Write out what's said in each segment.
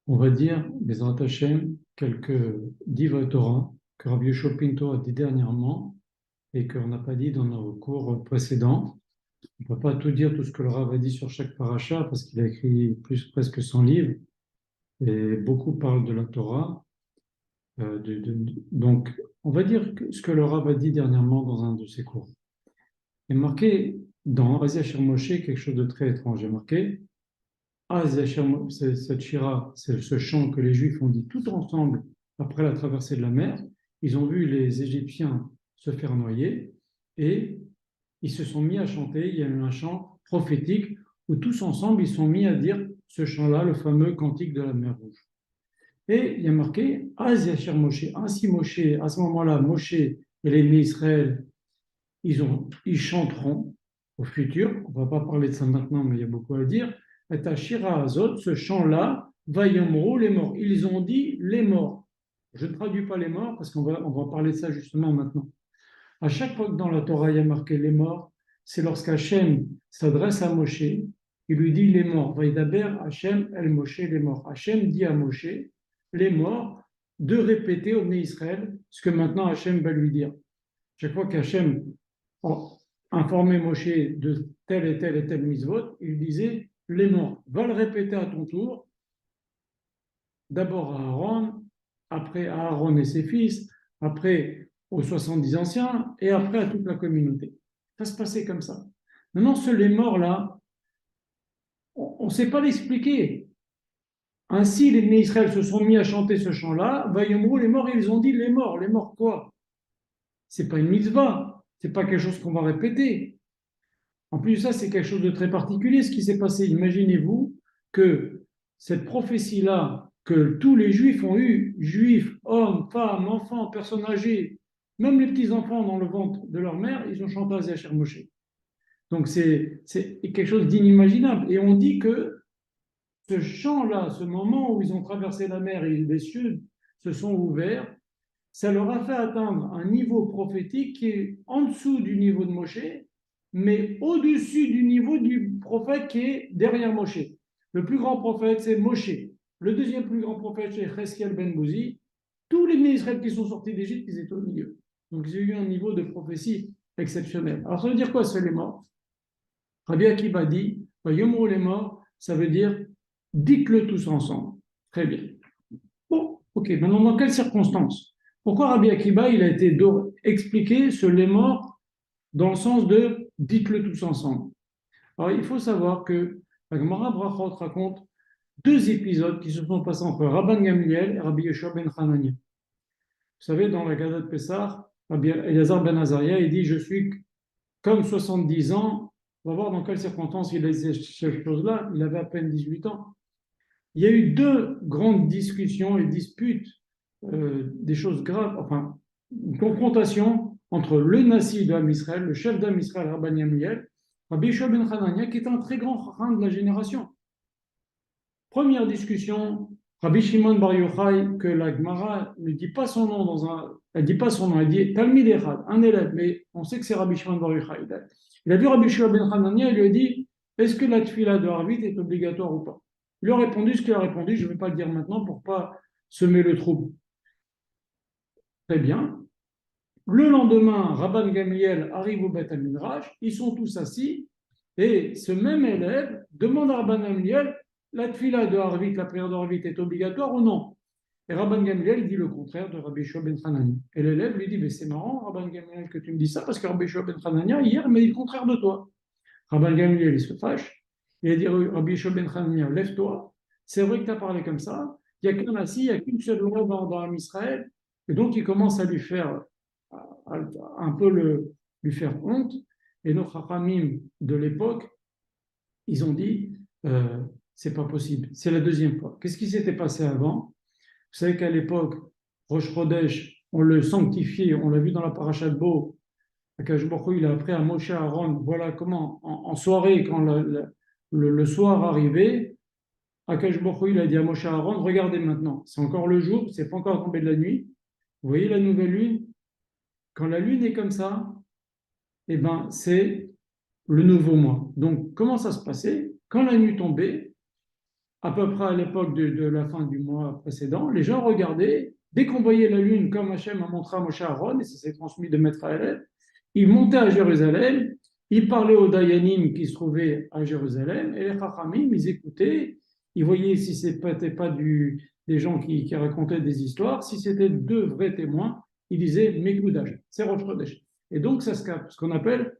On va dire, Bezrat Hashem, quelques divrei Torah que Rabbi Yoshua Pinto a dit dernièrement et qu'on n'a pas dit dans nos cours précédents. On ne peut pas tout dire, tout ce que le Rav a dit sur chaque paracha, parce qu'il a écrit presque 100 livres, et beaucoup parlent de la Torah. Donc, on va dire ce que le Rav a dit dernièrement dans un de ses cours. Il est marqué dans Asia Shir Moshe quelque chose de très étrange. Il est marqué cette shira, c'est ce chant que les Juifs ont dit tout ensemble après la traversée de la mer. Ils ont vu les Égyptiens se faire noyer et ils se sont mis à chanter. Il y a eu un chant prophétique où tous ensemble ils sont mis à dire ce chant-là, le fameux cantique de la mer Rouge. Et il y a marqué Az Yashir Moshe. Ainsi Moshe, à ce moment-là, Moshe et les nés d'Israël, ils chanteront au futur. On ne va pas parler de ça maintenant, mais il y a beaucoup à dire. Et à Shira Azot, ce chant-là, Vayomro, les morts. Ils ont dit les morts. Je ne traduis pas les morts parce on va parler de ça justement maintenant. À chaque fois que dans la Torah il y a marqué les morts, c'est lorsqu'Hachem s'adresse à Moshe, il lui dit les morts. Vaïdaber Hachem el Moshe les morts. Hachem dit à Moshe les morts de répéter au Bnei Israël ce que maintenant Hachem va lui dire. Chaque fois qu'Hachem informait Moshe de tel et tel et tel mitzvot, il disait les morts. Va le répéter à ton tour, d'abord à Aaron, après à Aaron et ses fils, après aux 70 anciens et après à toute la communauté. Ça se passait comme ça. Maintenant, les morts-là, on ne sait pas l'expliquer. Ainsi, les Bnei Israël se sont mis à chanter ce chant-là. Vayomrou, les morts, ils ont dit les morts. Les morts quoi? C'est pas une mitzvah. C'est pas quelque chose qu'on va répéter. En plus de ça, c'est quelque chose de très particulier ce qui s'est passé. Imaginez-vous que cette prophétie-là, que tous les juifs ont eu, juifs, hommes, femmes, enfants, personnes âgées, même les petits-enfants dans le ventre de leur mère, ils ont chanté à Zéachir Moshe. Donc c'est quelque chose d'inimaginable. Et on dit que ce chant-là, ce moment où ils ont traversé la mer et les cieux se sont ouverts, ça leur a fait atteindre un niveau prophétique qui est en dessous du niveau de Moshe, mais au-dessus du niveau du prophète qui est derrière Moshe. Le plus grand prophète, c'est Moshe. Le deuxième plus grand prophète, c'est Cheskel ben Bouzi. Tous les Israéliens qui sont sortis d'Égypte, ils étaient au milieu. Donc, ils ont eu un niveau de prophétie exceptionnel. Alors, ça veut dire quoi, c'est les morts? Rabbi Akiba dit, Yomro les morts, ça veut dire, dites-le tous ensemble. Très bien. Bon, ok, maintenant, dans quelles circonstances? Pourquoi Rabbi Akiba, il a été expliqué ce les morts dans le sens de dites-le tous ensemble? Alors, il faut savoir que la Gemara Brachot raconte deux épisodes qui se sont passés entre Rabban Gamliel et Rabbi Yeshua ben Hanania. Vous savez, dans la Gada de Pessah, Rabbi Elazar ben Azaria, il dit je suis comme 70 ans. On va voir dans quelles circonstances il a dit cette chose-là. Il avait à peine 18 ans. Il y a eu deux grandes discussions et disputes, des choses graves, enfin, une confrontation entre le Nassi d'Am Israël, le chef d'Am Israël, Rabban Gamliel, Rabbi Yeshua ben Hanania, qui est un très grand chacham de la génération. Première discussion, Rabbi Shimon Bar Yochai, que la Gemara ne dit pas son nom elle dit pas son nom, elle dit Talmid Echad, un élève, mais on sait que c'est Rabbi Shimon Bar Yochai. Il a vu Rabbi Shua ben Hanania, il lui a dit est-ce que la tfila de Harvit est obligatoire ou pas? Il lui a répondu ce qu'il a répondu, je ne vais pas le dire maintenant pour ne pas semer le trouble. Très bien. Le lendemain, Rabban Gamliel arrive au Beth Midrash, ils sont tous assis, et ce même élève demande à Rabban Gamliel la tfila de Harvit, la prière de Harvit est obligatoire ou non? Et Rabban Gamliel dit le contraire de Rabbi Shua ben Hanania. Et l'élève lui dit mais c'est marrant, Rabban Gamliel, que tu me dis ça, parce que Rabbi Shua ben Hanania, hier, m'a dit le contraire de toi. Rabban Gamliel, il se fâche, il a dit Rabbi Shua ben Hanania, lève-toi, c'est vrai que tu as parlé comme ça, il n'y a qu'un assis, il n'y a qu'une seule loi dans Israël, et donc il commence à lui faire un peu lui faire honte. Et nos chachamim de l'époque, ils ont dit, c'est pas possible. C'est la deuxième fois. Qu'est-ce qui s'était passé avant? Vous savez qu'à l'époque, Rosh Chodesh, on le sanctifiait, on l'a vu dans la paracha de Bo, Akash Baruch Hu, il a appris à Moshe Aaron, voilà comment, en soirée, quand le soir arrivait, Akash Baruch Hu, il a dit à Moshe Aaron, regardez maintenant, c'est encore le jour, c'est pas encore tombé de la nuit, vous voyez la nouvelle lune? Quand la lune est comme ça, eh ben, c'est le nouveau mois. Donc, comment ça se passait? Quand la nuit tombait, à peu près à l'époque de la fin du mois précédent, les gens regardaient, dès qu'on voyait la lune, comme Hachem a montré à Moshe Aaron, et ça s'est transmis de maître à élève, ils montaient à Jérusalem, ils parlaient aux Dayanim qui se trouvaient à Jérusalem, et les Chachamim, ils écoutaient, ils voyaient si ce n'était pas des gens qui racontaient des histoires, si c'était deux vrais témoins, ils disaient Mekoudash, c'est Rosh Chodesh. Et donc, c'est ce qu'on appelle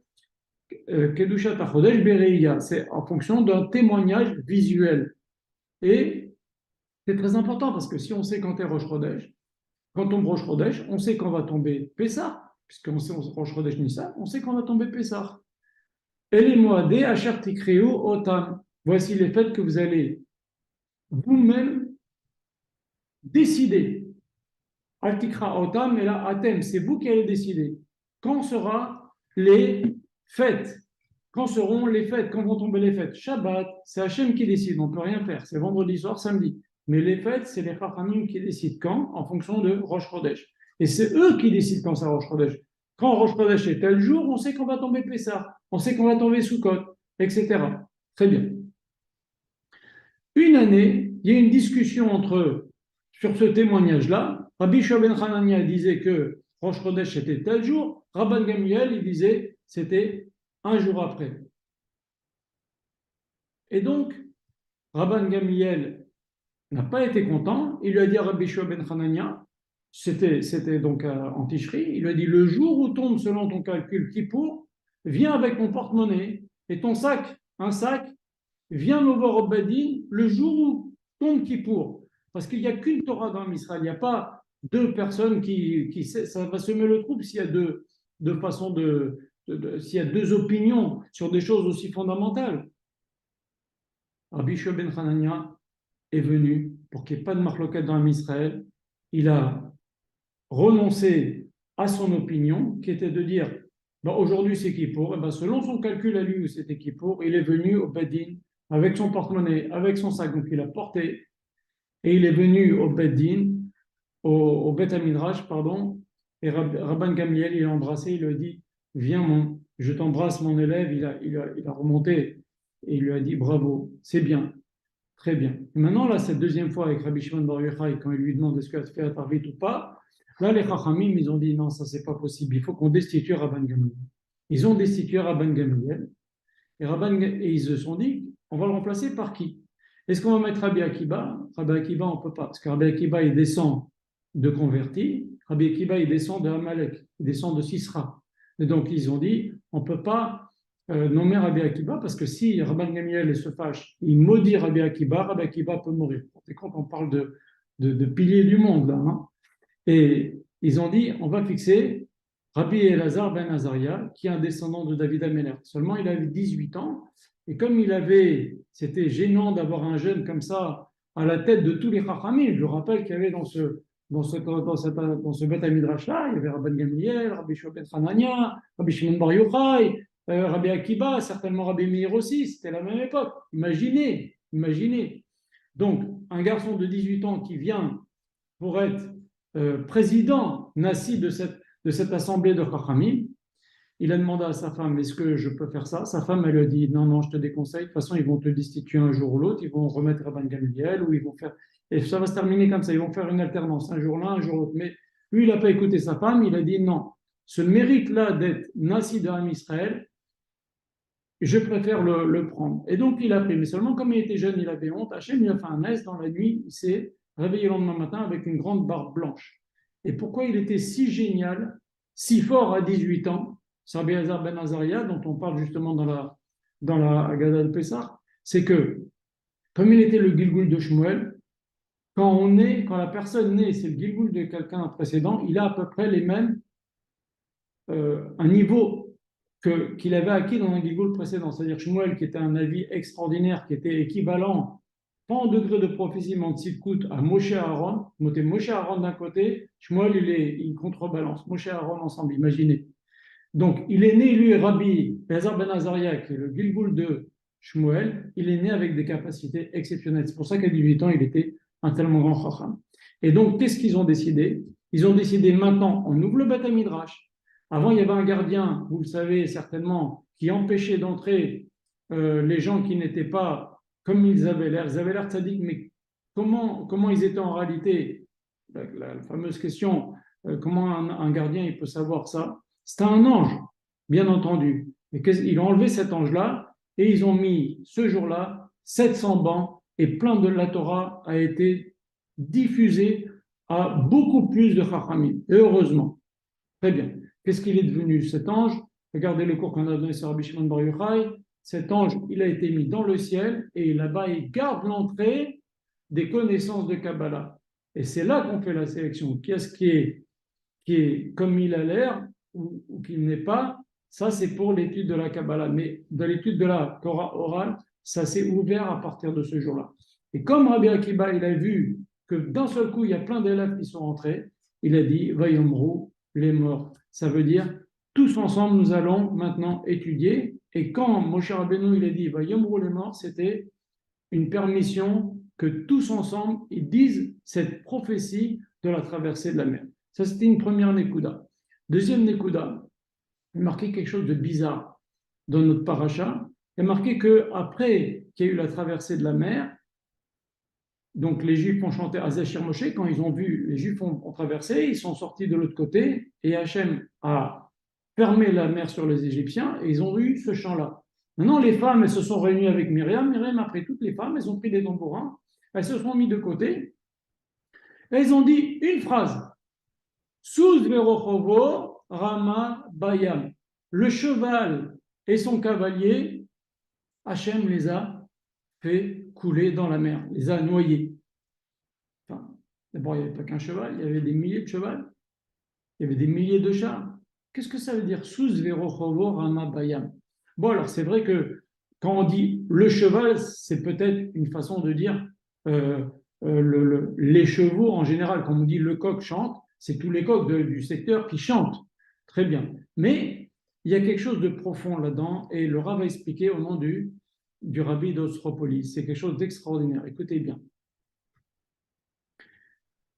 Kedushat HaChodesh Bereia, c'est en fonction d'un témoignage visuel. Et c'est très important parce que si on sait quand est Rosh Chodesh, quand tombe Rosh Chodesh, on sait quand va tomber Pessah, puisqu'on sait Rosh Chodesh Nissan, on sait quand va tomber Pessah. Et les Moadé, Asher Tikreu Otam. Voici les fêtes que vous allez vous-même décider. Altikra Otam, et là, Atem, c'est vous qui allez décider. Quand seront les fêtes? Quand seront les fêtes? Quand vont tomber les fêtes? Shabbat, c'est Hachem qui décide, on ne peut rien faire. C'est vendredi soir, samedi. Mais les fêtes, c'est les Chachamim qui décident quand, en fonction de Rosh Chodesh. Et c'est eux qui décident quand c'est Rosh Chodesh. Quand Rosh Chodesh est tel jour, on sait qu'on va tomber Pessah, on sait qu'on va tomber Sukkot, etc. Très bien. Une année, il y a une discussion sur ce témoignage-là. Rabbi Shua ben Hanania disait que Rosh Chodesh était tel jour. Rabban Gamliel, il disait c'était un jour après. Et donc, Rabban Gamliel n'a pas été content. Il lui a dit à Rabbi Shua ben Hanania, c'était donc en Tishri, il lui a dit le jour où tombe selon ton calcul Kippour, viens avec mon porte-monnaie et ton sac, un sac, viens me voir au Badin le jour où tombe Kippour. Parce qu'il n'y a qu'une Torah dans Israël, il n'y a pas deux personnes ça va semer le trouble s'il y a deux façons s'il y a deux opinions sur des choses aussi fondamentales. Rabbi Shua ben Hanania est venu pour qu'il n'y ait pas de marloquette dans Israël. Il a renoncé à son opinion, qui était de dire aujourd'hui c'est Kippour. Et selon son calcul à lui, c'était Kippour. Il est venu au Bedin avec son porte-monnaie, avec son sac, donc il a porté, et il est venu au Bedin, au Bet Midrash, pardon, et Rabban Gamliel, il l'a embrassé, il lui a dit viens, je t'embrasse, mon élève. Il a remonté et il lui a dit bravo, c'est bien. Très bien. Et maintenant, là, cette deuxième fois avec Rabbi Shimon Bar Yochai, quand il lui demande est-ce qu'elle fait à Tarvit ou pas, là, les Chachamim, ils ont dit non, ça, c'est pas possible. Il faut qu'on destitue Rabban Gamliel. Ils ont destitué Rabban Gamliel. Et ils se sont dit on va le remplacer par qui? Est-ce qu'on va mettre Rabbi Akiba? Rabbi Akiba, on ne peut pas. Parce que Rabbi Akiba, il descend de convertis. Rabbi Akiba, il descend de Amalek. Il descend de Sisra. Et donc, ils ont dit on ne peut pas nommer Rabbi Akiba, parce que si Rabban Gamliel se fâche, il maudit Rabbi Akiba peut mourir. Et quand on parle de piliers du monde, là, hein. Et ils ont dit, on va fixer Rabbi Elazar ben Azaria, qui est un descendant de David Ameller. Seulement, il avait 18 ans, et comme c'était gênant d'avoir un jeune comme ça à la tête de tous les Chachamim. Je rappelle qu'il y avait dans ce Beth Midrash-là, il y avait Rabban Gamliel, Rabbi Shua ben Hanania, Rabbi Shimon Bar Yochai, Rabbi Akiba, certainement Rabbi Meir aussi, c'était la même époque. Imaginez. Donc, un garçon de 18 ans qui vient pour être président nassi de cette assemblée de Chachamim, il a demandé à sa femme, est-ce que je peux faire ça? Sa femme, elle lui a dit, non, je te déconseille, de toute façon, ils vont te destituer un jour ou l'autre, ils vont remettre Rabban Gamliel, ou ils vont faire... Et ça va se terminer comme ça, ils vont faire une alternance, un jour l'un, un jour l'autre. Mais lui, il n'a pas écouté sa femme, il a dit, non, ce mérite-là d'être nassi d'Am Israël, je préfère le prendre. Et donc, il a pris. Mais seulement, comme il était jeune, il avait honte. Hachem lui a fait un S dans la nuit. Il s'est réveillé le lendemain matin avec une grande barbe blanche. Et pourquoi il était si génial, si fort à 18 ans, Rabbi Elazar ben Azaria, dont on parle justement dans la Haggadah de Pessah, c'est que, comme il était le Gilgul de Shmuel, quand la personne naît, c'est le Gilgul de quelqu'un précédent, il a à peu près les mêmes, un niveau qu'il avait acquis dans un Gilgul précédent. C'est-à-dire Shmuel, qui était un avis extraordinaire, qui était équivalent, pas en degré de prophétie, mais en tzidkut, à Moshe Aaron. Notez Moshe Aaron d'un côté, Shmuel, il contrebalance. Moshe Aaron ensemble, imaginez. Donc, il est né, lui, Rabbi Elazar ben Azaria, qui est le Gilgul de Shmuel, il est né avec des capacités exceptionnelles. C'est pour ça qu'à 18 ans, il était un tellement grand chacham. Et donc, qu'est-ce qu'ils ont décidé? Ils ont décidé maintenant, on ouvre le Beth Midrash. Avant, il y avait un gardien, vous le savez certainement, qui empêchait d'entrer les gens qui n'étaient pas comme ils avaient l'air tzaddik, mais comment ils étaient en réalité? La fameuse question, comment un gardien il peut savoir ça? C'était un ange, bien entendu. Et ils ont enlevé cet ange-là et ils ont mis ce jour-là 700 bancs et plein de la Torah a été diffusé à beaucoup plus de Chachamim. Et heureusement. Très bien. Qu'est-ce qu'il est devenu cet ange? Regardez le cours qu'on a donné sur Rabbi Shimon Bar Yochai. Cet ange, il a été mis dans le ciel et là-bas, il garde l'entrée des connaissances de Kabbalah. Et c'est là qu'on fait la sélection. Qu'est-ce qui est comme il a l'air ou qui n'est pas? Ça, c'est pour l'étude de la Kabbalah. Mais dans l'étude de la Torah orale, ça s'est ouvert à partir de ce jour-là. Et comme Rabbi Akiba, il a vu que d'un seul coup, il y a plein d'élèves qui sont entrés, il a dit, Vayomru, les morts. Ça veut dire, tous ensemble, nous allons maintenant étudier. Et quand Moshe Rabbeinu, il a dit, Vayomru, les morts, c'était une permission que tous ensemble, ils disent cette prophétie de la traversée de la mer. Ça, c'était une première Nekuda. Deuxième Nekuda, il marquait quelque chose de bizarre dans notre paracha. Il a marqué qu'après qu'il y a eu la traversée de la mer, donc les Juifs ont chanté Azachir Moshe, quand ils ont vu les Juifs ont traversé, ils sont sortis de l'autre côté et Hachem a fermé la mer sur les Égyptiens et ils ont eu ce chant-là. Maintenant, les femmes, elles se sont réunies avec Myriam. Myriam, après toutes les femmes, elles ont pris des tambourins, elles se sont mises de côté et elles ont dit une phrase. Sous Verochovo, Rama Bayam. Le cheval et son cavalier, Hachem les a fait couler dans la mer, les a noyés. Enfin, d'abord, il n'y avait pas qu'un cheval, il y avait des milliers de chevaux, il y avait des milliers de chars. Qu'est-ce que ça veut dire Sous Verochovo Rama Bayam? Bon, alors c'est vrai que quand on dit le cheval, c'est peut-être une façon de dire les chevaux en général. Quand on dit le coq chante, c'est tous les coqs du secteur qui chantent. Très bien. Mais il y a quelque chose de profond là-dedans et le Rav va expliquer au nom du rabbi d'Ostropolis. C'est quelque chose d'extraordinaire. Écoutez bien.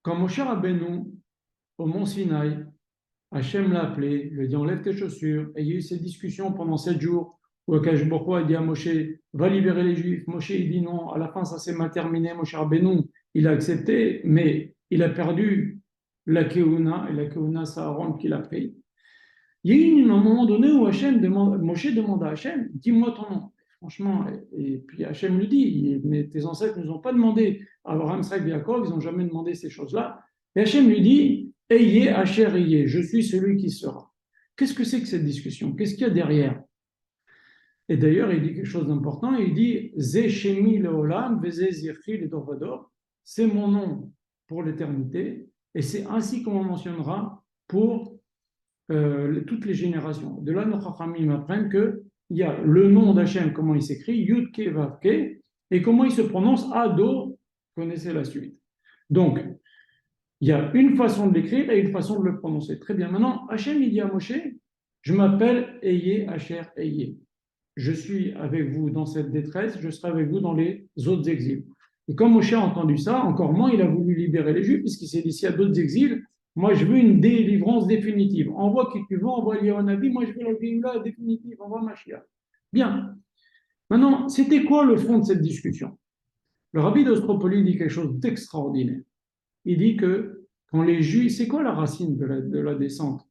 Quand Moshe Rabbeinu, au mont Sinaï, Hachem l'a appelé, lui a dit enlève tes chaussures, et il y a eu ces discussions pendant 7 jours où Akash Borko a dit à Moshe va libérer les Juifs. Moshe il dit non, à la fin ça s'est mal terminé. Moshe Rabbeinu, il a accepté, mais il a perdu la Keuna, et la Keuna c'est Aaron qui l'a pris. Il y a eu un moment donné où Moshe demande à Hachem dis-moi ton nom. Franchement, et puis Hachem lui dit mais tes ancêtres ne nous ont pas demandé, Abraham, Israël, Yaakov, ils n'ont jamais demandé ces choses-là. Et Hachem lui dit Ayez, Hacher, ayez, je suis celui qui sera. Qu'est-ce que c'est que cette discussion? Qu'est-ce qu'il y a derrière? Et d'ailleurs, il dit quelque chose d'important, il dit Ze Shemi Leolam, Veze Zirchi le Dorvador, c'est mon nom pour l'éternité, et c'est ainsi qu'on mentionnera pour toutes les générations. De là, nos Chachamim apprennent qu'il y a le nom d'Hachem, comment il s'écrit, Yud-Ke Vav-Ke, et comment il se prononce, Ado, connaissez la suite. Donc, il y a une façon de l'écrire et une façon de le prononcer. Très bien. Maintenant, Hachem, il dit à Moshe, je m'appelle Eye, Hacher, Eye. Je suis avec vous dans cette détresse, je serai avec vous dans les autres exils. Et quand Moshe a entendu ça, encore moins, il a voulu libérer les Juifs, puisqu'il s'est dit, s'il y a d'autres exils, moi, je veux une délivrance définitive. Envoie qui tu veux, envoie Nabi, moi, je veux la délivrance définitive, envoie Mashiach. Bien. Maintenant, c'était quoi le fond de cette discussion? Le rabbi d'Ostropoli dit quelque chose d'extraordinaire. Il dit que quand les Juifs, c'est quoi la racine de la descente?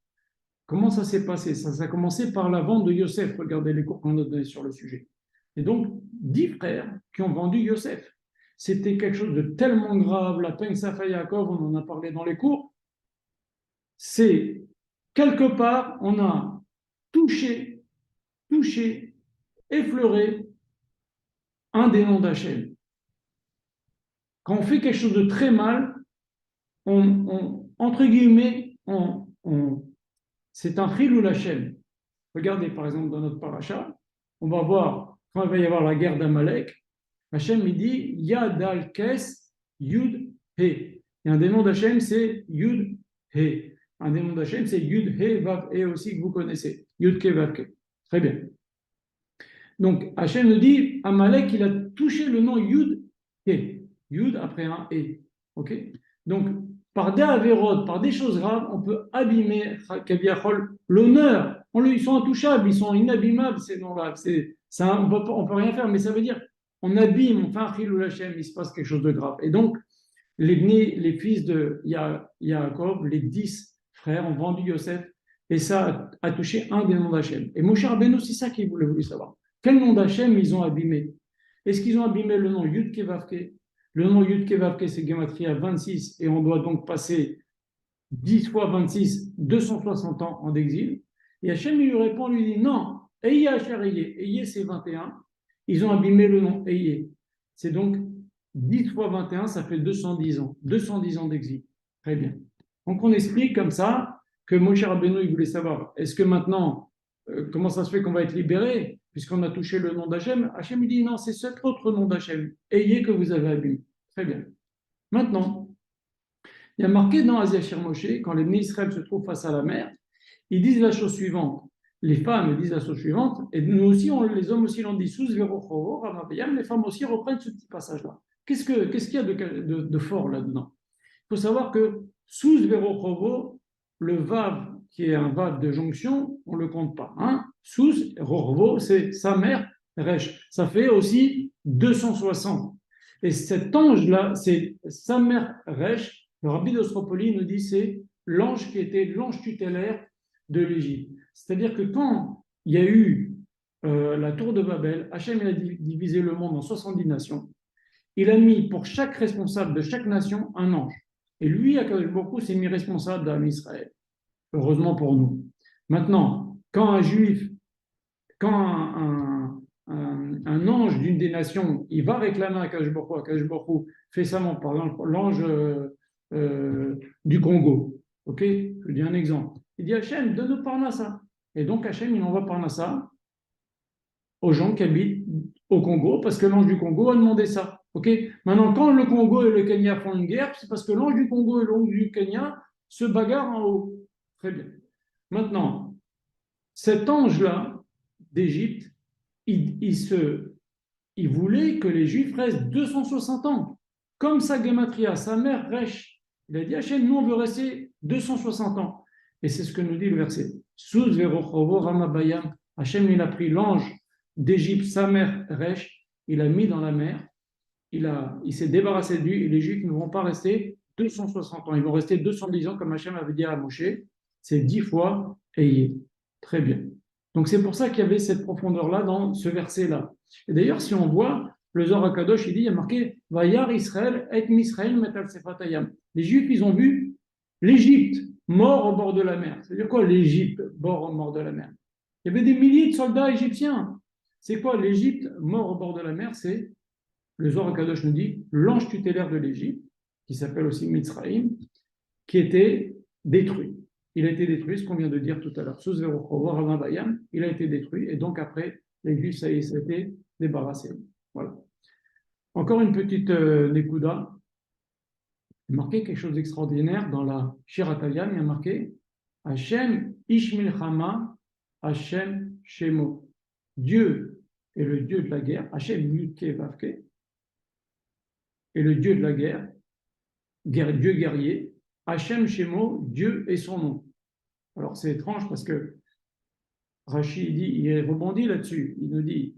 Comment ça s'est passé? Ça a commencé par la vente de Yosef. Regardez les cours qu'on a donnés sur le sujet. Et donc, 10 frères qui ont vendu Yosef. C'était quelque chose de tellement grave. La peine Safa Yaakov, on en a parlé dans les cours. C'est quelque part, on a touché, effleuré un des noms d'Hachem. Quand on fait quelque chose de très mal, entre guillemets, c'est un chilul Hashem. Regardez par exemple dans notre paracha, on va voir quand il va y avoir la guerre d'Amalek, Hashem il dit Yad al Kes Yud He. Et un des noms d'Hachem c'est Yud He. Un des noms d'Hachem c'est Yud He Vav He aussi que vous connaissez. Yud Ke Vav Ke. Très bien. Donc Hashem nous dit Amalek il a touché le nom Yud He. Yud après un E. Ok. Donc par des avérotes, par des choses graves, on peut abîmer l'honneur. Ils sont intouchables, ils sont inabîmables, ces noms-là. On ne peut rien faire, mais ça veut dire on abîme, on fait un chilul Hashem, il se passe quelque chose de grave. Et donc, les fils de Yaakov, les 10 frères, ont vendu Yosef, et ça a touché un des noms d'Hachem. Et Moshe Rabbeinu, c'est ça qu'il voulait savoir. Quel nom d'Hachem ils ont abîmé? Est-ce qu'ils ont abîmé le nom Yud Kevavke? Le nom Yud Kevavke, c'est Gematria 26, et on doit donc passer 10 fois 26, 260 ans en exil. Et Hachem, il lui répond, lui dit, non, Eye Asher Eye, Eye c'est 21, ils ont abîmé le nom Eye. C'est donc 10 fois 21, ça fait 210 ans. 210 ans d'exil. Très bien. Donc on explique comme ça que Moshe Rabbeinu, il voulait savoir, est-ce que maintenant, comment ça se fait qu'on va être libéré, puisqu'on a touché le nom d'Hachem? Hachem, il dit, non, c'est cet autre nom d'Hachem, Eye, que vous avez abîmé. Très bien. Maintenant, il y a marqué dans Asia Shir Moshe, quand les Israël se trouvent face à la mer, ils disent la chose suivante. Les femmes disent la chose suivante, et nous aussi, les hommes aussi l'ont dit, sous Verochovo, Ramabayam, les femmes aussi reprennent ce petit passage-là. Qu'est-ce qu'il y a de fort là-dedans? Il faut savoir que sous Verochovo, le Vav, qui est un Vav de jonction, on ne le compte pas. Hein? Sous Rorovo, c'est sa mère, Resh. Ça fait aussi 260. Et cet ange-là, c'est sa mère Resh. Le rabbi d'Ostropoli nous dit c'est l'ange qui était l'ange tutélaire de l'Égypte. C'est-à-dire que quand il y a eu la tour de Babel, Hachem a divisé le monde en 70 nations. Il a mis pour chaque responsable de chaque nation un ange. Et lui, Akadosh Baruch Hu, s'est mis responsable d'Am Israël. Heureusement pour nous. Maintenant, quand un juif, quand un ange d'une des nations, il va réclamer à Akadosh Baruch Hu fait ça, par exemple, l'ange du Congo. Ok, je dis un exemple. Il dit Hachem, donne-nous Parnassa. Et donc Hachem, il envoie Parnassa aux gens qui habitent au Congo, parce que l'ange du Congo a demandé ça. Ok. Maintenant, quand le Congo et le Kenya font une guerre, c'est parce que l'ange du Congo et l'ange du Kenya se bagarrent en haut. Très bien. Maintenant, cet ange-là d'Égypte, il voulait que les Juifs restent 260 ans. Comme sa Gematria, sa mère Resh, il a dit Hachem, nous on veut rester 260 ans. Et c'est ce que nous dit le verset. Sous Verochovo Ramabayam, Hachem, il a pris l'ange d'Égypte, sa mère Resh, il a mis dans la mer, il s'est débarrassé de lui, et les Juifs ne vont pas rester 260 ans, ils vont rester 210 ans, comme Hachem avait dit à Moshe, c'est 10 fois Ayé. Très bien. Donc c'est pour ça qu'il y avait cette profondeur-là dans ce verset-là. Et d'ailleurs, si on voit, le Zohar HaKadosh, il dit, il y a marqué Vayar Israël et Misraël metal sefatayam. Les Juifs, ils ont vu l'Égypte mort au bord de la mer. C'est-à-dire quoi l'Égypte mort au bord de la mer? Il y avait des milliers de soldats égyptiens. C'est quoi l'Égypte mort au bord de la mer? C'est, le Zohar HaKadosh nous dit, l'ange tutélaire de l'Égypte, qui s'appelle aussi Mitzraïm, qui était détruit. Il a été détruit, ce qu'on vient de dire tout à l'heure. Il a été détruit, et donc après, les Juifs, ça y est, s'étaient débarrassés. Voilà. Encore une petite Nekuda. Il y a marqué quelque chose d'extraordinaire dans la Shiratayam, il y a marqué Hachem Ishmilchama, Hachem Shemo. Dieu est le Dieu de la guerre, Hachem Yudke Vavke, est le Dieu de la guerre, Dieu guerrier, Hachem Shemo, Dieu est son nom. Alors c'est étrange parce que Rashi dit, il rebondit là-dessus, il nous dit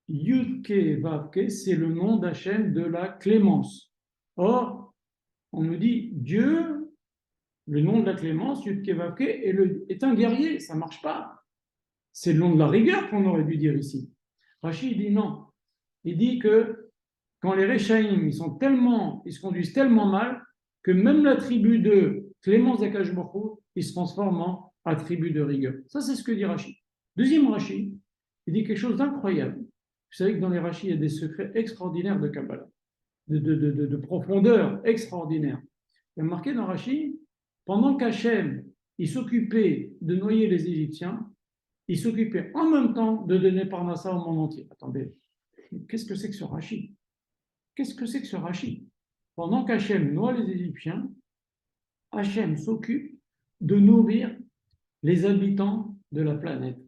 Yudke Vavke, c'est le nom d'Hachem de la clémence. Or, on nous dit Dieu, le nom de la clémence, Yudke Vavke, est un guerrier, ça ne marche pas. C'est le nom de la rigueur qu'on aurait dû dire ici. Rashi dit non. Il dit que quand les Réchaïm, ils se conduisent tellement mal que même la tribu de Clémence d'Akash Baruch Hu, ils se transforment en attribut de rigueur. Ça, c'est ce que dit Rashi. Deuxième Rashi, il dit quelque chose d'incroyable. Vous savez que dans les Rashi, il y a des secrets extraordinaires de Kabbalah, de profondeur extraordinaire. Il y a marqué dans Rashi, pendant qu'Hachem, il s'occupait de noyer les Égyptiens, il s'occupait en même temps de donner Parnassa au monde entier. Attendez, qu'est-ce que c'est que ce Rashi? Qu'est-ce que c'est que ce Rashi? Pendant qu'Hachem noie les Égyptiens, Hachem s'occupe de nourrir les habitants de la planète.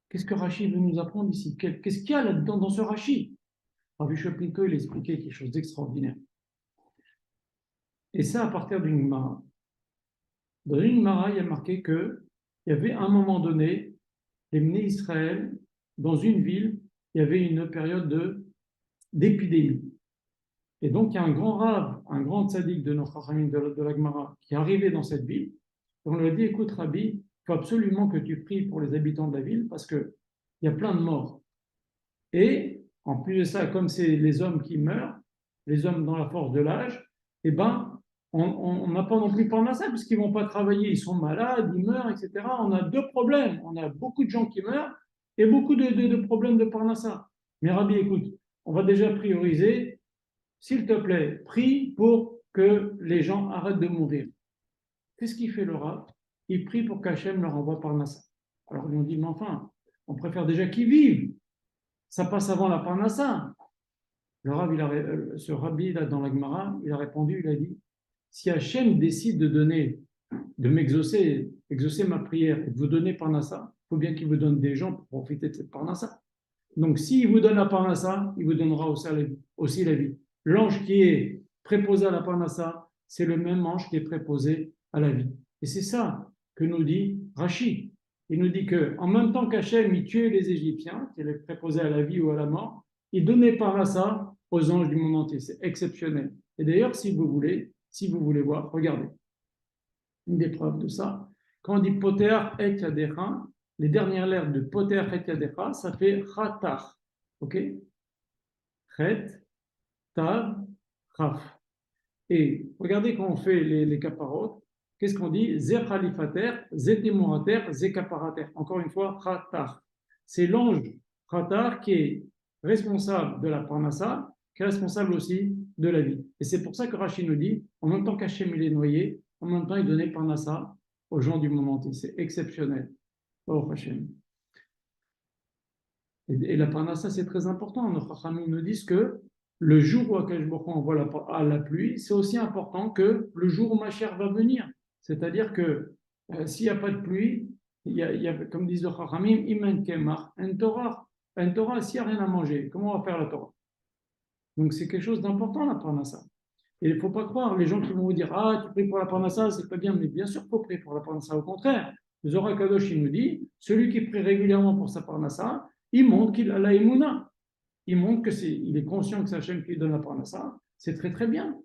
Qu'est-ce que Rashi veut nous apprendre ici? Qu'est-ce qu'il y a là-dedans dans ce Rashi? Rabbi Shopinko, il expliquait quelque chose d'extraordinaire. Et ça à partir d'une Gemara. Dans une Gemara, il y a marqué qu'il y avait à un moment donné les Bnei Israël, dans une ville, il y avait une période d'épidémie. Et donc, il y a un grand rave, un grand tzaddik de notre Chachamim de la Gemara, qui est arrivé dans cette ville. Et on lui a dit, écoute, Rabbi, il faut absolument que tu pries pour les habitants de la ville parce qu'il y a plein de morts. Et en plus de ça, comme c'est les hommes qui meurent, les hommes dans la force de l'âge, eh ben, on n'a pas non plus parnassa puisqu'ils ne vont pas travailler, ils sont malades, ils meurent, etc. On a deux problèmes. On a beaucoup de gens qui meurent et beaucoup de problèmes de parnassa. Mais Rabbi, écoute, on va déjà prioriser. S'il te plaît, prie pour que les gens arrêtent de mourir. Qu'est-ce qu'il fait le Rav? Il prie pour qu'Hachem leur envoie parnassa. Alors ils ont dit, mais enfin, on préfère déjà qu'ils vivent. Ça passe avant la parnassa. Le Rav, ce rabbi là dans la Gemara, il a répondu, il a dit, si Hachem décide de m'exaucer, exaucer ma prière et de vous donner parnassa, il faut bien qu'il vous donne des gens pour profiter de cette parnassa. Donc s'il vous donne la parnassa, il vous donnera aussi la vie. L'ange qui est préposé à la parnassa, c'est le même ange qui est préposé à la vie. Et c'est ça que nous dit Rashi. Il nous dit qu'en même temps qu'Hachem, il tuait les Égyptiens, qui étaient préposés à la vie ou à la mort, il donnait parnassa aux anges du monde entier. C'est exceptionnel. Et d'ailleurs, si vous voulez voir, regardez. Une des preuves de ça, quand on dit poter et yadecha, les dernières lettres de poter et yadecha, ça fait chatar. Ok? Chet, tav, chaf. Et regardez quand on fait les caparotes, qu'est-ce qu'on dit? Ze khalifater, ze temorater, ze kaparater. Encore une fois, chatar. C'est l'ange chatar qui est responsable de la parnassa, qui est responsable aussi de la vie. Et c'est pour ça que Rachid nous dit, en même temps qu'Hachem il est noyé, en même temps il donnait parnassa aux gens du monde entier. C'est exceptionnel. Oh Hachem. Et la parnassa, c'est très important. Nos Chachamim nous disent que le jour où Akash Baruch Hu envoie la pluie, c'est aussi important que le jour où Mashiach va venir. C'est-à-dire que s'il n'y a pas de pluie, il y a, comme disent les Chachamim, imen kemach, un Torah, s'il n'y a rien à manger, comment on va faire la Torah? Donc c'est quelque chose d'important la parnassa. Et il ne faut pas croire, les gens qui vont vous dire, ah, tu pries pour la parnassa, c'est pas bien, mais bien sûr qu'il faut prier pour la parnassa. Au contraire, le Zohar Kadosh, il nous dit, celui qui prie régulièrement pour sa parnassa, il montre qu'il a la émouna. Il montre qu'il est conscient que c'est Hachem qui lui donne la parnassa. C'est très très bien.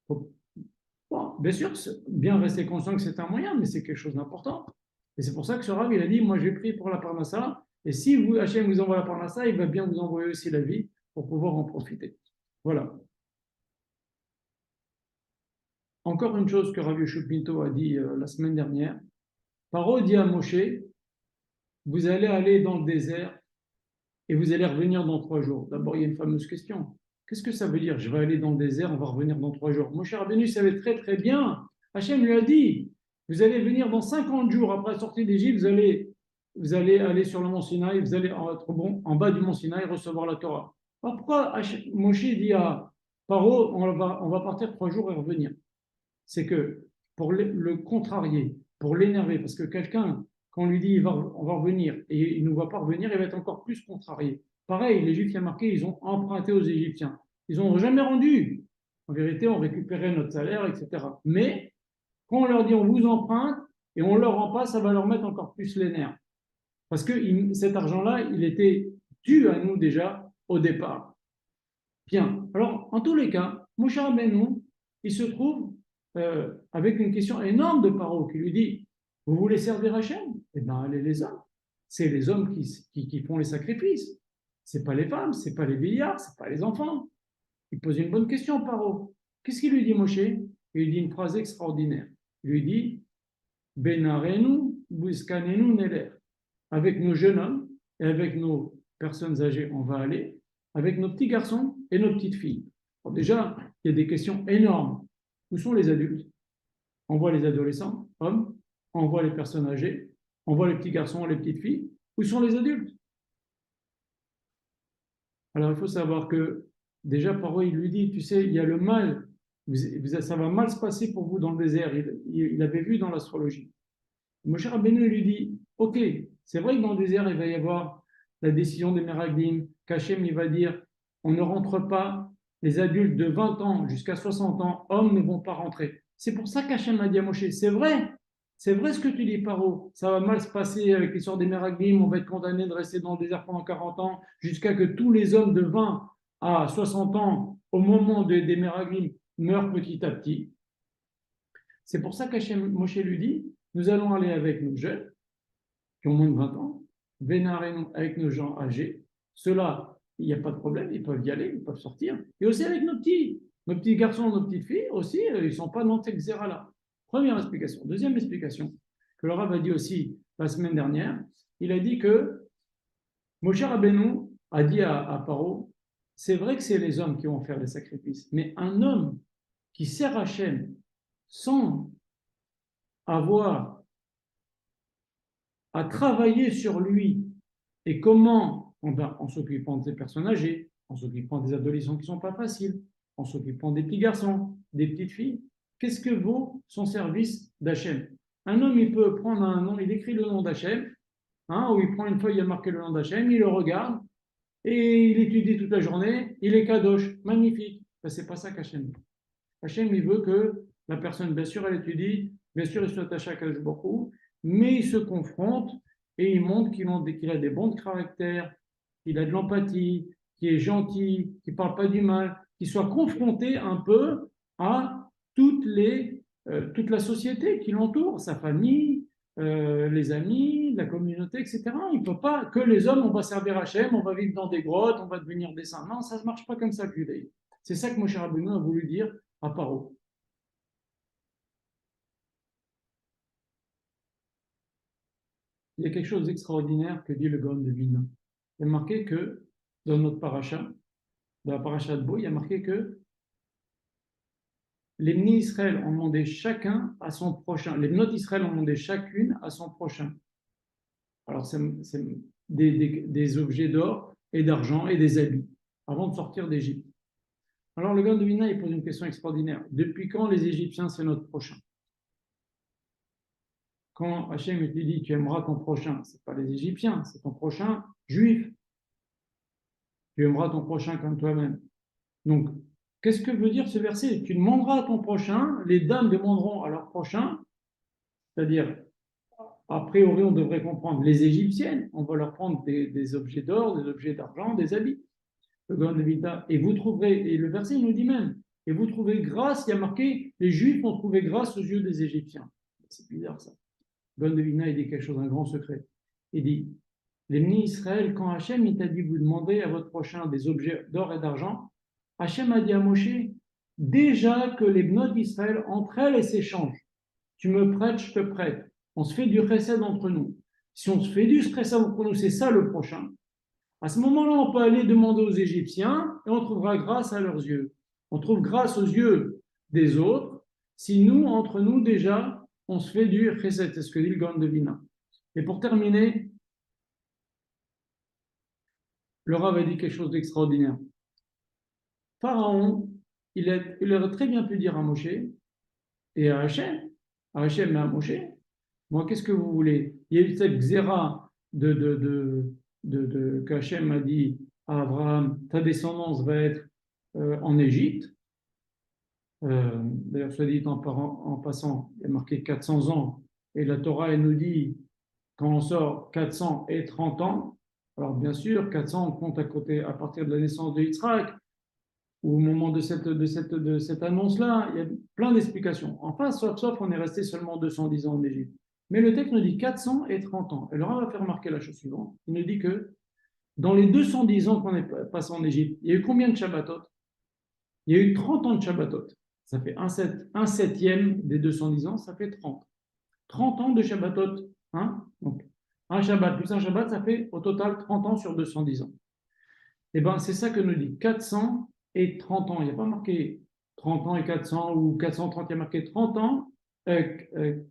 Bon, bien sûr, bien rester conscient que c'est un moyen, mais c'est quelque chose d'important. Et c'est pour ça que ce Rav, il a dit, moi j'ai prié pour la parnassa, et si Hachem vous envoie la parnassa, il va bien vous envoyer aussi la vie pour pouvoir en profiter. Voilà. Encore une chose que Rabbi Yoshua Pinto a dit la semaine dernière. Paro dit à Moshe, vous allez aller dans le désert et vous allez revenir dans 3 jours. D'abord, il y a une fameuse question. Qu'est-ce que ça veut dire? Je vais aller dans le désert, on va revenir dans 3 jours. Moshe Rabbeinu savait très très bien. Hachem lui a dit, vous allez venir dans 50 jours après la sortie d'Égypte, vous allez aller sur le mont Sinaï, vous allez être en bas du mont Sinaï recevoir la Torah. Alors pourquoi Moshe dit à Paro, on va partir 3 jours et revenir? C'est que pour le contrarier, pour l'énerver, parce que quelqu'un, quand on lui dit on va revenir et il ne va pas revenir, il va être encore plus contrarié. Pareil, les Juifs, il y a marqué, ils ont emprunté aux Égyptiens. Ils n'ont jamais rendu. En vérité, on récupérait notre salaire, etc. Mais quand on leur dit on vous emprunte et on ne leur rend pas, ça va leur mettre encore plus les nerfs. Parce que cet argent-là, il était dû à nous déjà au départ. Bien. Alors, en tous les cas, Moshe Rabbeinu, il se trouve avec une question énorme de Paro qui lui dit, vous voulez servir Hachem? Eh bien, allez les hommes. C'est les hommes qui font les sacrifices. Ce n'est pas les femmes, ce n'est pas les vieillards, ce n'est pas les enfants. Il pose une bonne question, Paro. Qu'est-ce qu'il lui dit, Moshe? Il lui dit une phrase extraordinaire. Il lui dit, Benarenu, Buskanenu, Neler. Avec nos jeunes hommes et avec nos personnes âgées, on va aller. Avec nos petits garçons et nos petites filles. Alors déjà, il y a des questions énormes. Où sont les adultes? On voit les adolescents, hommes, on voit les personnes âgées, on voit les petits garçons, les petites filles. Où sont les adultes? Alors il faut savoir que déjà, Paro, il lui dit, tu sais, il y a le mal, ça va mal se passer pour vous dans le désert. Il avait vu dans l'astrologie. Moshe Rabbeinu lui dit, ok, c'est vrai que dans le désert, il va y avoir la décision des Meraglim, qu'Hachem, il va dire, on ne rentre pas, les adultes de 20 ans jusqu'à 60 ans, hommes ne vont pas rentrer. C'est pour ça qu'Hachem a dit à Moshe, c'est vrai, c'est vrai ce que tu dis, Paro, ça va mal se passer avec l'histoire des Meraglim, on va être condamné de rester dans le désert pendant 40 ans, jusqu'à que tous les hommes de 20 à 60 ans, au moment des Meraglim, meurent petit à petit. C'est pour ça qu'Hachem Moshe lui dit, nous allons aller avec nos jeunes, qui ont moins de 20 ans, vénérer avec nos gens âgés. Ceux-là, il n'y a pas de problème, ils peuvent y aller, ils peuvent sortir. Et aussi avec nos petits garçons, nos petites filles, aussi, ils ne sont pas dans cette xéra-là. Première explication. Deuxième explication, que le Rav a dit aussi la semaine dernière, il a dit que Moshe Rabbeinu a dit à Paro, c'est vrai que c'est les hommes qui vont faire les sacrifices, mais un homme qui sert Hachem sans avoir à travailler sur lui et comment, en s'occupant de ces personnes âgées, en s'occupant des adolescents qui ne sont pas faciles, en s'occupant des petits garçons, des petites filles, qu'est-ce que vaut son service d'Hachem? Un homme, il peut prendre un nom, il écrit le nom d'Hachem, ou il prend une feuille, il a marqué le nom d'Hachem, il le regarde, et il étudie toute la journée, il est kadosh, magnifique. Ben, c'est pas ça qu'Hachem veut. Hachem, il veut que la personne, bien sûr, elle étudie, bien sûr, il soit attaché à Kadosh Baruch Hu, mais il se confronte et il montre qu'il a des bons de caractère, qu'il a de l'empathie, qu'il est gentil, qu'il ne parle pas du mal, qu'il soit confronté un peu à toute la société qui l'entoure, sa famille, les amis, la communauté, etc. Il ne peut pas que les hommes, on va servir Hachem, on va vivre dans des grottes, on va devenir des saints. Non, ça ne marche pas comme ça, le judaïsme. C'est ça que Moshe Rabbeinu a voulu dire à Paro. Il y a quelque chose d'extraordinaire que dit le Gaon de Vilna. Il y a marqué que dans notre paracha, dans la paracha de Bo, il y a marqué que les Bnei Israël ont demandé chacun à son prochain. Les Bnot Israël ont demandé chacune à son prochain. Alors, c'est des objets d'or et d'argent et des habits avant de sortir d'Égypte. Alors, le Gaon de Vilna, il pose une question extraordinaire. Depuis quand les Égyptiens, c'est notre prochain? Quand Hachem te dit tu aimeras ton prochain, ce n'est pas les Égyptiens, c'est ton prochain juif. Tu aimeras ton prochain comme toi-même. Donc, qu'est-ce que veut dire ce verset? Tu demanderas à ton prochain, les dames demanderont à leur prochain, c'est-à-dire, a priori, on devrait comprendre les Égyptiennes, on va leur prendre des objets d'or, des objets d'argent, des habits. Le Gaon de Vilna, et vous trouverez, et le verset il nous dit même, et vous trouvez grâce, il y a marqué, les Juifs ont trouvé grâce aux yeux des Égyptiens. C'est bizarre ça. Le Gaon de Vilna, il dit quelque chose, un grand secret. Il dit, les Bnei Israël, quand Hachem il t'a dit vous demandez à votre prochain des objets d'or et d'argent, Hachem a dit à Moshe déjà que les Bnot d'Israël entre elles s'échangent. Tu me prêtes, je te prête. On se fait du chesed entre nous. Si on se fait du chesed entre nous, c'est ça le prochain. À ce moment-là, on peut aller demander aux Égyptiens et on trouvera grâce à leurs yeux. On trouve grâce aux yeux des autres si nous, entre nous, déjà, on se fait du chesed. C'est ce que dit le Gaon de Vilna. Et pour terminer, le Rav a dit quelque chose d'extraordinaire. Pharaon, il aurait très bien pu dire à Moshe et à Hachem et à Moshe, moi, qu'est-ce que vous voulez? Il y a eu cette xéra qu'Hachem a dit à Abraham, ta descendance va être en Égypte. D'ailleurs, soit dit en passant, il y a marqué 400 ans, et la Torah, elle nous dit, quand on sort 400 et 30 ans, alors bien sûr, 400, on compte à partir de la naissance de Yitzhak, ou au moment de cette annonce-là, il y a plein d'explications. Enfin, sauf on est resté seulement 210 ans en Égypte. Mais le texte nous dit 400 et 30 ans. Et le Rav va faire remarquer la chose suivante. Il nous dit que dans les 210 ans qu'on est passé en Égypte, il y a eu combien de Shabbatot? Il y a eu 30 ans de Shabbatot. Ça fait un septième des 210 ans, ça fait 30. 30 ans de Shabbatot. Hein? Donc, un Shabbat plus un Shabbat, ça fait au total 30 ans sur 210 ans. Et bien, c'est ça que nous dit 400 et 30 ans. Il n'y a pas marqué 30 ans et 400 ou 430, il y a marqué 30 ans,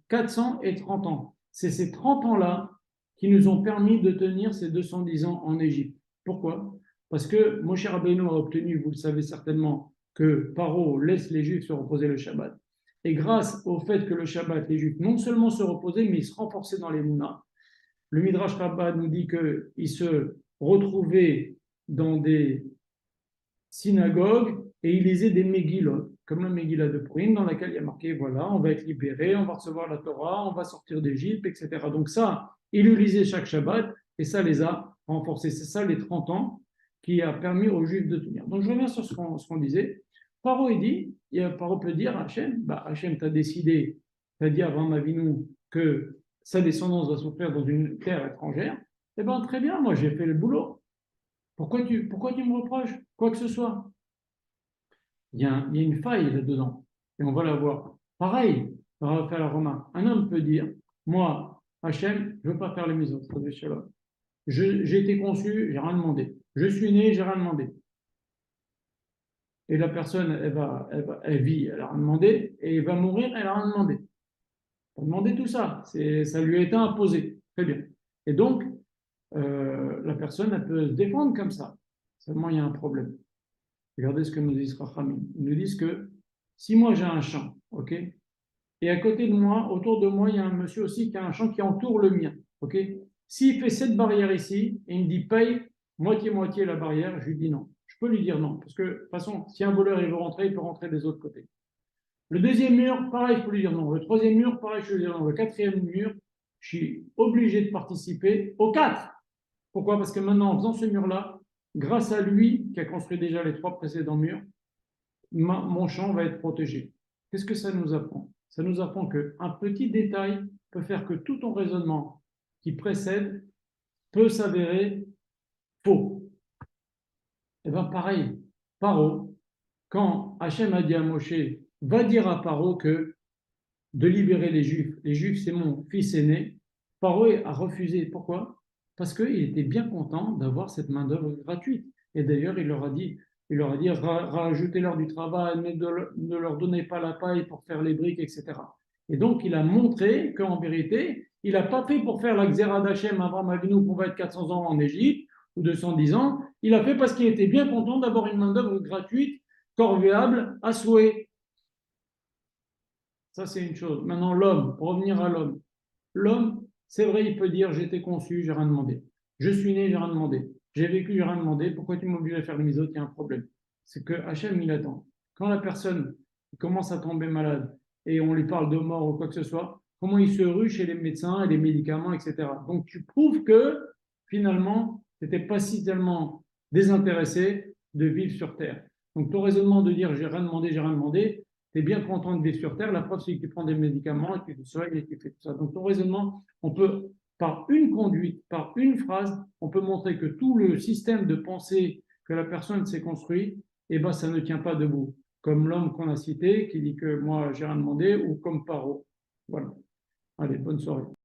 400 et 30 ans. C'est ces 30 ans-là qui nous ont permis de tenir ces 210 ans en Égypte. Pourquoi? Parce que Moshe Rabbeinu a obtenu, vous le savez certainement, que Paro laisse les Juifs se reposer le Shabbat. Et grâce au fait que le Shabbat, les Juifs non seulement se reposaient, mais ils se renforçaient dans les Mouna. Le Midrash Rabbah nous dit qu'ils se retrouvaient dans des synagogues et ils lisaient des Megillot. comme la Megillah de Purim, dans laquelle il y a marqué, voilà, on va être libéré, on va recevoir la Torah, on va sortir d'Égypte, etc. Donc ça, il le lisait chaque Shabbat, et ça les a renforcés. C'est ça les 30 ans qui a permis aux Juifs de tenir. Donc je reviens sur ce qu'on disait. Paro, Paro peut dire à Hachem, Hachem t'a décidé, t'as dit à Abraham Avinu que sa descendance va souffrir dans une terre étrangère. Eh bien, très bien, moi j'ai fait le boulot. Pourquoi tu me reproches quoi que ce soit? Il y a une faille là-dedans, et on va la voir. Pareil, on va faire la remarque. Un homme peut dire, moi, Hachem, je ne veux pas faire les maisons, j'ai été conçu, j'ai rien demandé. Je suis né, j'ai rien demandé. Et la personne, elle vit, elle a rien demandé, et elle va mourir, elle a rien demandé. Elle a demandé tout ça, ça lui a été imposé. Très bien. Et donc, la personne, elle peut se défendre comme ça. Seulement, il y a un problème. Regardez ce que nous disent Rachamim. Ils nous disent que si moi j'ai un champ, ok, et à côté de moi, autour de moi, il y a un monsieur aussi qui a un champ qui entoure le mien, ok. S'il fait cette barrière ici et il me dit paye moitié-moitié la barrière, je lui dis non. Je peux lui dire non, parce que de toute façon, si un voleur il veut rentrer, il peut rentrer des autres côtés. Le deuxième mur, pareil, je peux lui dire non. Le troisième mur, pareil, je peux lui dire non. Le quatrième mur, je suis obligé de participer aux quatre. Pourquoi? Parce que maintenant, en faisant ce mur-là, grâce à lui qui a construit déjà les trois précédents murs, mon champ va être protégé. Qu'est-ce que ça nous apprend? Ça nous apprend qu'un petit détail peut faire que tout ton raisonnement qui précède peut s'avérer faux. Et bien pareil, Paro, quand Hachem a dit à Moshe, va dire à Paro que de libérer les Juifs c'est mon fils aîné, Paro a refusé. Pourquoi? Parce qu'il était bien content d'avoir cette main-d'œuvre gratuite. Et d'ailleurs, il leur a dit, rajoutez-leur du travail, ne leur donnez pas la paille pour faire les briques, etc. Et donc, il a montré qu'en vérité, il n'a pas fait pour faire la Xéra d'Hachem avant Avinu qu'on va être 400 ans en Égypte, ou 210 ans. Il a fait parce qu'il était bien content d'avoir une main-d'œuvre gratuite, corvéable, à souhait. Ça, c'est une chose. Maintenant, l'homme, pour revenir à l'homme. L'homme, c'est vrai, il peut dire j'ai été conçu, j'ai rien demandé. Je suis né, j'ai rien demandé. J'ai vécu, j'ai rien demandé. Pourquoi tu m'obliges à faire les misotes? Il y a un problème. C'est que Hachem, il attend. Quand la personne commence à tomber malade et on lui parle de mort ou quoi que ce soit, comment il se rue chez les médecins et les médicaments, etc. Donc, tu prouves que finalement, tu n'étais pas si tellement désintéressé de vivre sur Terre. Donc, ton raisonnement de dire j'ai rien demandé, tu es bien content de vivre sur Terre. La preuve, c'est que tu prends des médicaments, et que tu te soignes et que tu fais tout ça. Donc, ton raisonnement, on peut, par une conduite, par une phrase, on peut montrer que tout le système de pensée que la personne s'est construit, eh ben, ça ne tient pas debout. Comme l'homme qu'on a cité, qui dit que moi, j'ai rien demandé, ou comme Paro. Voilà. Allez, bonne soirée.